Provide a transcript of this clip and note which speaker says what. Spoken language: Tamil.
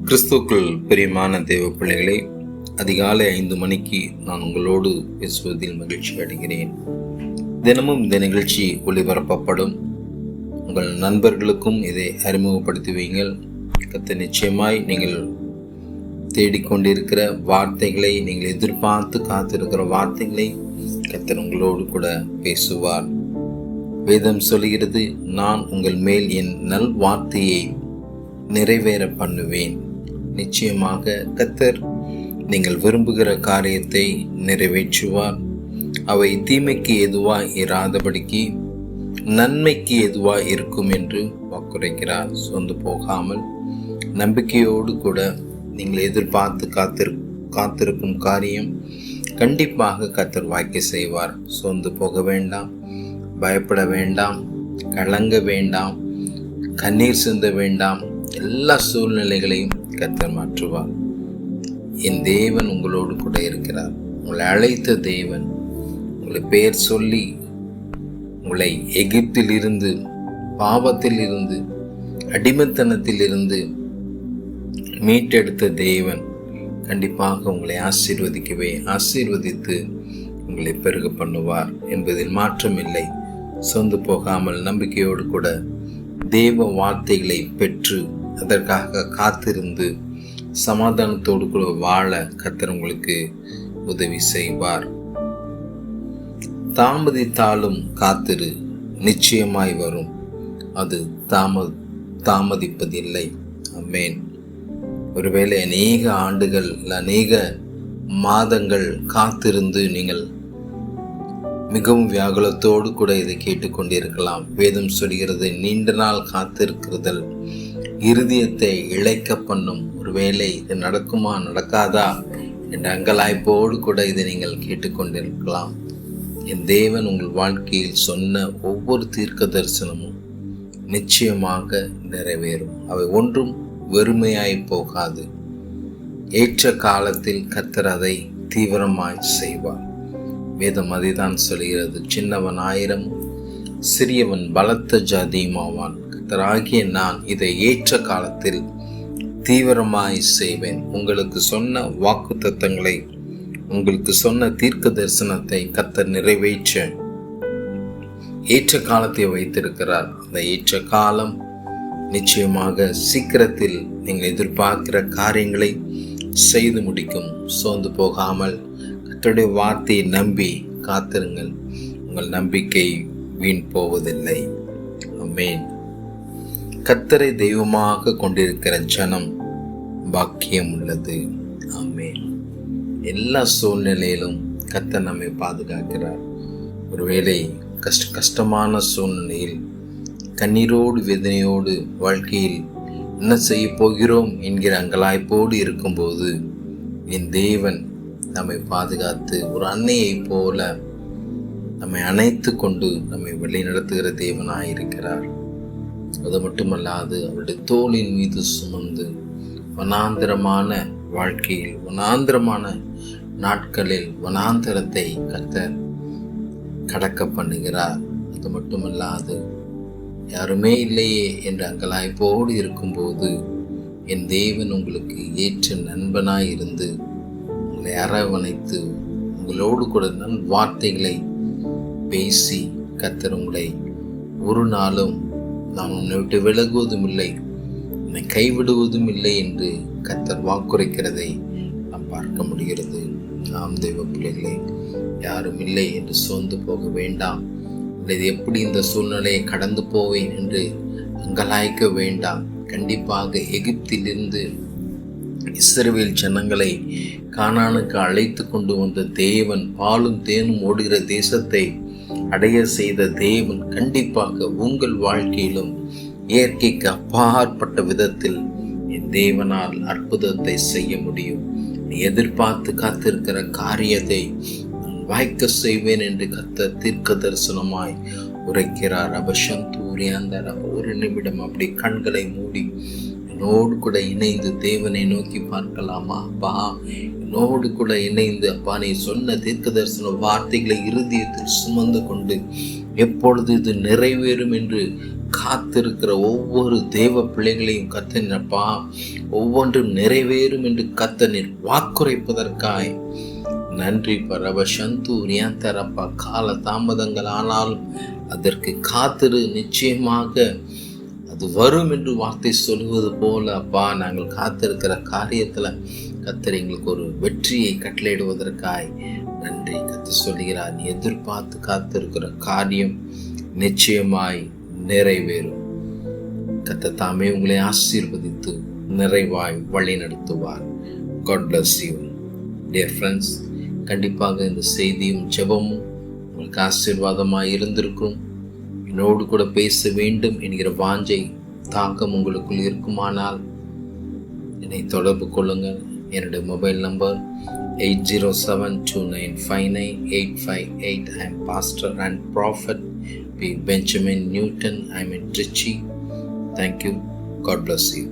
Speaker 1: கிறிஸ்துவுக்குள் பிரியமான தேவ பிள்ளைகளே, அதிகாலை 5 மணிக்கு நான் உங்களோடு பேசுவதில் மகிழ்ச்சி அடைகிறேன். தினமும் இந்த நிகழ்ச்சி ஒளிபரப்பப்படும். உங்கள் நண்பர்களுக்கும் இதை அறிமுகப்படுத்தி வைங்கள். கர்த்தர் நிச்சயமாய் நீங்கள் தேடிக்கொண்டிருக்கிற வார்த்தைகளை, நீங்கள் எதிர்பார்த்து காத்திருக்கிற வார்த்தைகளை கர்த்தர் உங்களோடு கூட பேசுவார். வேதம் சொல்கிறது, நான் உங்கள் மேல் என் நல் வார்த்தையை நிறைவேற பண்ணுவேன். நிச்சயமாக கர்த்தர் நீங்கள் விரும்புகிற காரியத்தை நிறைவேற்றுவார். அவை தீமைக்கு எதுவாய் இராதபடிக்கு நன்மைக்கு எதுவாய் இருக்கும் என்று வாக்குரைக்கிறார். சொந்து போகாமல் நம்பிக்கையோடு கூட நீங்கள் எதிர்பார்த்து காத்திருக்கும் காரியம் கண்டிப்பாக கர்த்தர் வாய்க்க செய்வார். சொந்து போக வேண்டாம், பயப்பட வேண்டாம், கலங்க வேண்டாம், கண்ணீர் சிந்த வேண்டாம். எல்லா சூழ்நிலைகளையும் கர்த்தர் மாற்றுவார். என் தேவன் உங்களோடு கூட இருக்கிறார். உங்களை அழைத்த தேவன், உங்களை பெயர் சொல்லி உங்களை எகிப்தில் இருந்து, பாவத்தில் இருந்து, அடிமைத்தனத்தில் இருந்து மீட்டெடுத்த தேவன் கண்டிப்பாக உங்களை ஆசீர்வதித்து உங்களை பெருக பண்ணுவார் என்பதில் மாற்றமில்லை. சொந்து போகாமல் நம்பிக்கையோடு கூட தேவ வார்த்தைகளை பெற்று அதற்காக காத்திருந்து சமாதானத்தோடு கூட வாழ கர்த்தர் உங்களுக்கு உதவி செய்வார். தாமதித்தாலும் காத்திரு, நிச்சயமாய் வரும். அது தாமதிப்பதில்லை. ஆமென். ஒருவேளை அநேக ஆண்டுகள், அநேக மாதங்கள் காத்திருந்து நீங்கள் மிகவும் வியாகுலத்தோடு கூட இதை கேட்டுக்கொண்டிருக்கலாம். வேதம் சொல்கிறது, நீண்ட நாள் காத்திருக்கிறதல் இருதயத்தை இழைக்க பண்ணும். ஒருவேளை இது நடக்குமா நடக்காதா என்ற அங்கலாய்ப்போடு கூட இதை நீங்கள் கேட்டுக்கொண்டிருக்கலாம். என் தேவன் உங்கள் வாழ்க்கையில் சொன்ன ஒவ்வொரு தீர்க்க தரிசனமும் நிச்சயமாக நிறைவேறும். அவை ஒன்றும் வெறுமையாய் போகாது. ஏற்ற காலத்தில் கர்த்தர் அதை தீவிரமாய் செய்வார். வேதம் அதைதான் சொல்கிறது. சின்னவன் 1000 சிறியவன் பலத்த ஜாதியுமாவான். கர்த்தராகிய நான் இதை ஏற்ற காலத்தில் தீவிரமாய் செய்வேன். உங்களுக்கு சொன்ன வாக்கு தத்தங்களை, உங்களுக்கு சொன்ன தீர்க்க தரிசனத்தை கர்த்தர் நிறைவேற்ற ஏற்ற காலத்தை வைத்திருக்கிறார். அந்த ஏற்ற காலம் நிச்சயமாக சீக்கிரத்தில் நீங்கள் எதிர்பார்க்கிற காரியங்களை செய்து முடிக்கும். சோர்ந்து போகாமல் கர்த்தருடைய வார்த்தையை நம்பி காத்திருங்கள். உங்கள் நம்பிக்கை வீண் போவதில்லை. ஆமென். கர்த்தரை தெய்வமாக கொண்டிருக்கிற ஜனம் பாக்கியம் உள்ளது. ஆமென். எல்லா சூழ்நிலையிலும் கர்த்தர் நம்மை பாதுகாக்கிறார். ஒருவேளை கஷ்டமான சூழ்நிலையில் கண்ணீரோடு வேதனையோடு வாழ்க்கையில் என்ன செய்ய போகிறோம் என்கிற அங்கலாய்ப்போடு இருக்கும்போது என் தேவன் நம்மை பாதுகாத்து ஒரு அன்னையை போல நம்மை அணைத்து கொண்டு நம்மை வழிநடத்துகிற தேவனாயிருக்கிறார். அது மட்டுமல்லாது அவருடைய தோளின் மீது சுமந்து வனாந்திரமான வாழ்க்கையில், வனாந்திரமான நாட்களில் வனாந்திரத்தை கர்த்தர் கடக்க பண்ணுகிறார். அது மட்டுமல்லாது யாருமே இல்லையே என்ற அங்கலாய்ப்போடு இருக்கும்போது என் தேவன் உங்களுக்கு ஏற்ற நண்பனாய் இருந்து உங்களை அரவணைத்து உங்களோடு கூட நல் வார்த்தைகளை பேசி கர்த்தர் உங்களை ஒரு நாளும் நான் உன்னை விட்டு விலகுவதும் இல்லை, உன்னை கைவிடுவதும் இல்லை என்று கர்த்தர் வாக்குரைக்கிறதை நாம் பார்க்க முடிகிறது. நாம் தெய்வ பிள்ளைகளே, யாரும் இல்லை என்று சோர்ந்து போக வேண்டாம். இது எப்படி இந்த சூழ்நிலையை கடந்து போவேன் என்று அங்கலாய்க்க வேண்டாம். கண்டிப்பாக எகிப்திலிருந்து இஸ்ரவேல் ஜனங்களை கானானுக்கு அழைத்து கொண்டு வந்த தேவன், பாலும் தேனும் ஓடுகிற தேசத்தை அடைய செய்த தேவன் கண்டிப்பாக உங்கள் வாழ்க்கையிலும் இயற்கைக்கு அப்பாற்பட்ட விதத்தில் என் தேவனால் அற்புதத்தை செய்ய முடியும். நீ எதிர்பார்த்து காத்திருக்கிற காரியத்தை வாய்க்க செய்வேன் என்று கர்த்தர் தீர்க்க தரிசனமாய் உரைக்கிறார். அபசந்தூரியாந்தார். ஒரு நிமிடம் அப்படி கண்களை மூடி என்னோடு கூட இணைந்து தேவனை நோக்கி பார்க்கலாமா? அப்பா, என்னோடு கூட இணைந்து அப்பா நீ சொன்ன தீர்க்க தரிசன வார்த்தைகளை இருதயத்தில் சுமந்து கொண்டு எப்பொழுது இது நிறைவேறும் என்று காத்திருக்கிற ஒவ்வொரு தேவ பிள்ளைகளையும் கத்தனப்பா ஒவ்வொன்றும் நிறைவேறும் என்று கத்தனில் வாக்குரைப்பதற்காய் நன்றி. பரவ சந்தூரியாந்தரப்பா, கால தாமதங்கள் ஆனாலும் அதற்கு காத்திரு, நிச்சயமாக அது வரும் என்று வார்த்தை சொல்வது போல அப்பா நாங்கள் காத்திருக்கிற காரியத்தில் கத்தர் எங்களுக்கு ஒரு வெற்றியை கட்டளையிடுவதற்காய் நன்றி. கத்தர் சொல்கிறார், நீ எதிர்பார்த்து காத்திருக்கிற காரியம் நிச்சயமாய் நிறைவேறும். கத்தர் தாமே உங்களை ஆசீர்வதித்து நிறைவாய் வழி நடத்துவார். God bless you. Dear friends, கண்டிப்பாக இந்த செய்தியும் ஜெபமும் உங்களுக்கு ஆசீர்வாதமாக இருந்திருக்கும். என்னோடு கூட பேச வேண்டும் என்கிற வாஞ்சை தாக்கம் உங்களுக்குள் இருக்குமானால் என்னை தொடர்பு கொள்ளுங்கள். என்னுடைய mobile number 8072959858. I am pastor and prophet P. Benjamin Newton. I am in Trichy. Thank you. God bless you.